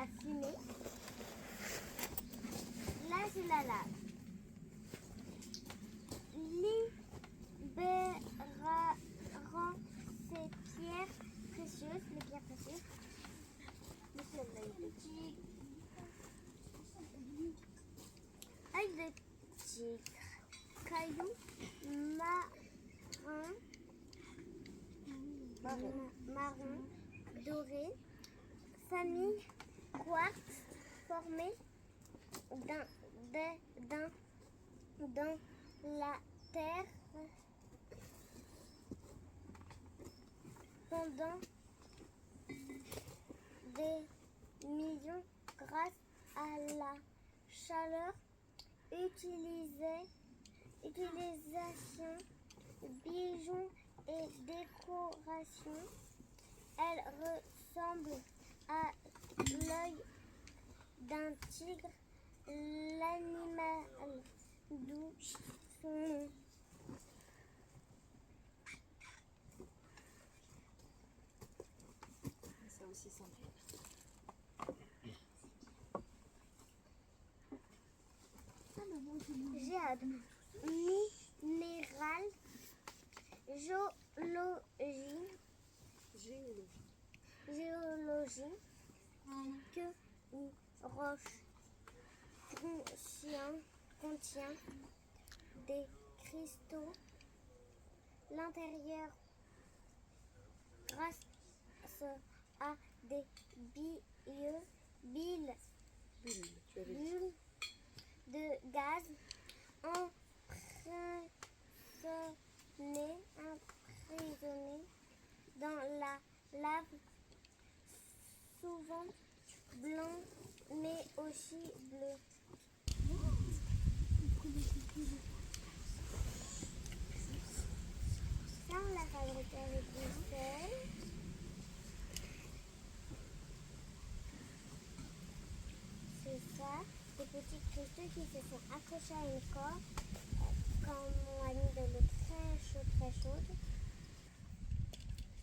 la fumée. Là, je la lave. Libérant ces pierres précieuses, les pierres précieuses. Œil de tigre, caillou marron, doré, famille quartz formée dans la terre pendant des millions grâce à la chaleur, utilisation, bijoux et décoration. Elle ressemble à l'œil d'un tigre, l'animal d'où son nom. Ça aussi semble. J'ai hâte. Minéral, géologie, que une roche contient des cristaux. L'intérieur, grâce à des bulles de gaz emprisonnées dans la lave, souvent blanc mais aussi bleu. Ça, on l'a fabriqué avec du sel. C'est ça, des petits cristaux qui se sont accrochés à une corde quand on a mis de l'eau très chaude.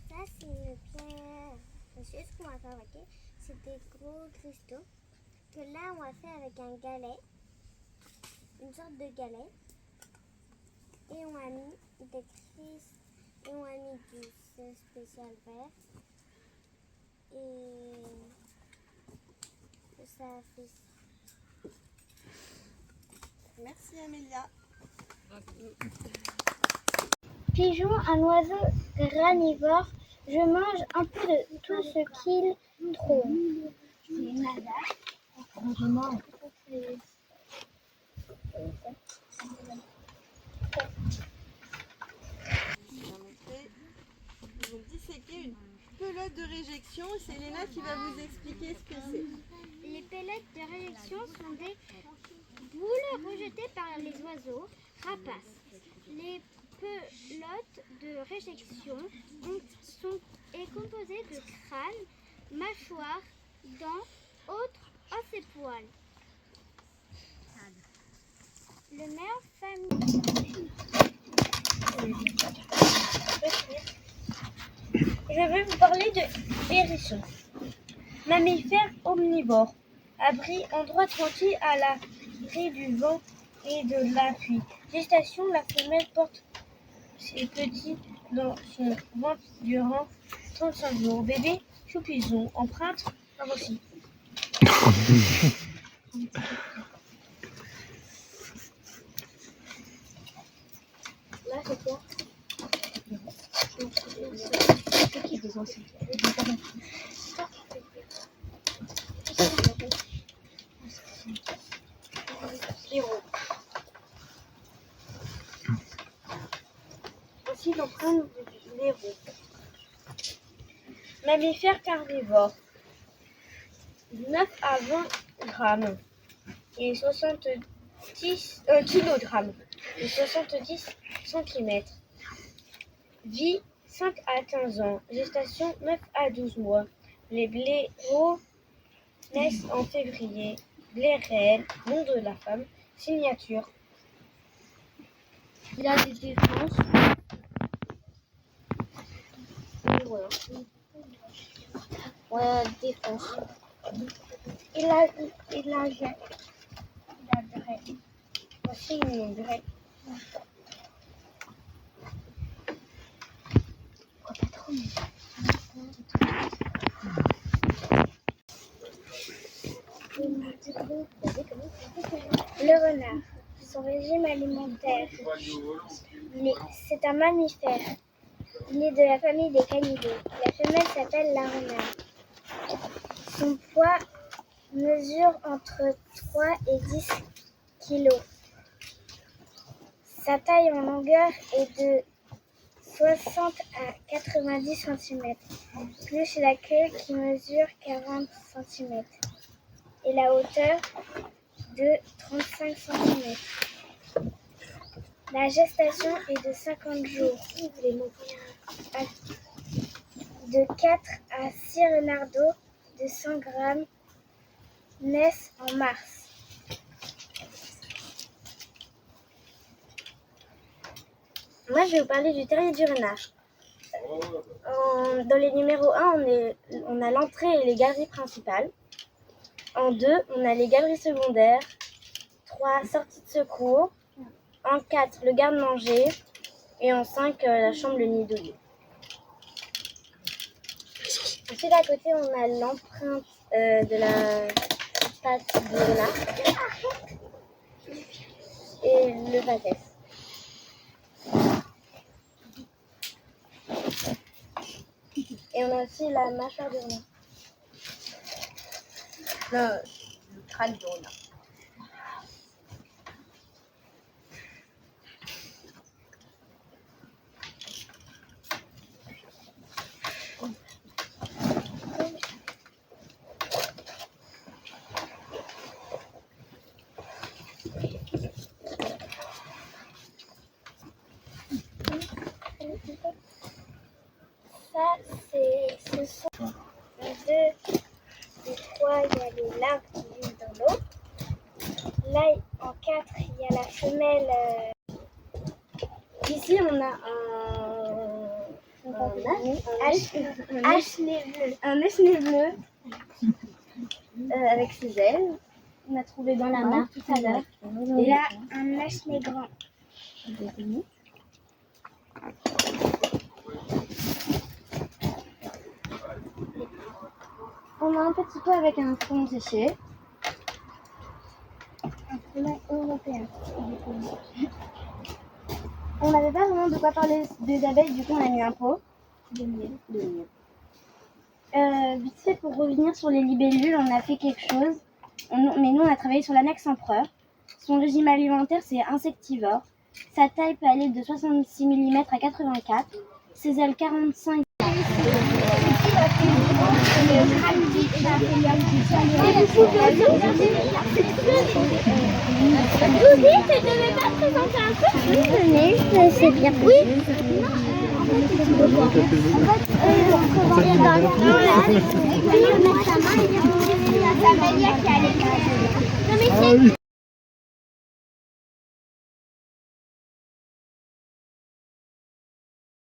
Ça, c'est une pierre précieuse qu'on va fabriquer. C'est des gros cristaux que là, on va faire avec un galet, une sorte de galet. Et on a mis des cristaux, et on a mis du sel spécial vert. Et ça fait. Merci Amélia. Pigeon, un oiseau granivore, je mange un peu de tout ce qu'il trouve. Ils ont disséqué une pelote de réjection. C'est Léna qui va vous expliquer ce que c'est. Les pelotes de réjection sont des boules rejetées par les oiseaux rapaces. Les pelotes de réjection sont composées de crânes, mâchoires, dents, autres os et poils. Le meilleur famille. Je vais vous parler de hérisson. Mammifère omnivore. Abri, endroit tranquille à l'abri du vent et de la pluie. Gestation, la femelle porte ses petits dans son ventre durant 35 jours. Bébé, choupison. Empreinte, aussi. Là, c'est quoi? Voici l'empreinte de l'héros. Mammifère carnivore. 9 à 20 grammes et 70 kilogrammes et 70 centimètres. Vie 5 à 15 ans. Gestation 9 à 12 mois. Les blaireaux naissent en février. Blé réel, nom de la femme. Signature. Il a des défenses. Et voilà. Voilà, défense. Il nageait. Il adorait. Aussi, il adorait. Pas trop, Le renard, son régime alimentaire, c'est un mammifère. Il est de la famille des canidés. La femelle s'appelle la renarde. Son poids mesure entre 3 et 10 kilos. Sa taille en longueur est de 60 à 90 cm, plus la queue qui mesure 40 cm et la hauteur de 35 cm. La gestation est de 50 jours. De 4 à 6 renardeaux de 100 grammes naissent en mars. Moi, je vais vous parler du terrier du renard. Dans les numéros 1, on a l'entrée et les galeries principales. En 2, on a les galeries secondaires. 3, sortie de secours. En 4, le garde-manger. Et en 5, la chambre, le nid d'olive. Ensuite, à côté, on a l'empreinte de la patte du renard et le pâté. Et on a aussi la mâchoire du renard. Le crâne du renard. Ce sont 2 et 3, il y a les larves qui vivent dans l'eau. Là, en 4, il y a la femelle. Ici, on a un achenay bleu avec ses ailes. On a trouvé dans la mare tout à l'heure. Et là, un achenay grand. On a un petit peu avec un frelon séché. Un frelon européen. On n'avait pas vraiment de quoi parler des abeilles, du coup on a mis un pot de miel. Vite fait, pour revenir sur les libellules, on a fait quelque chose. Mais nous on a travaillé sur l'anax empereur. Son régime alimentaire c'est insectivore. Sa taille peut aller de 66 mm à 84. Ses ailes 45. C'est bien. Oui. En fait,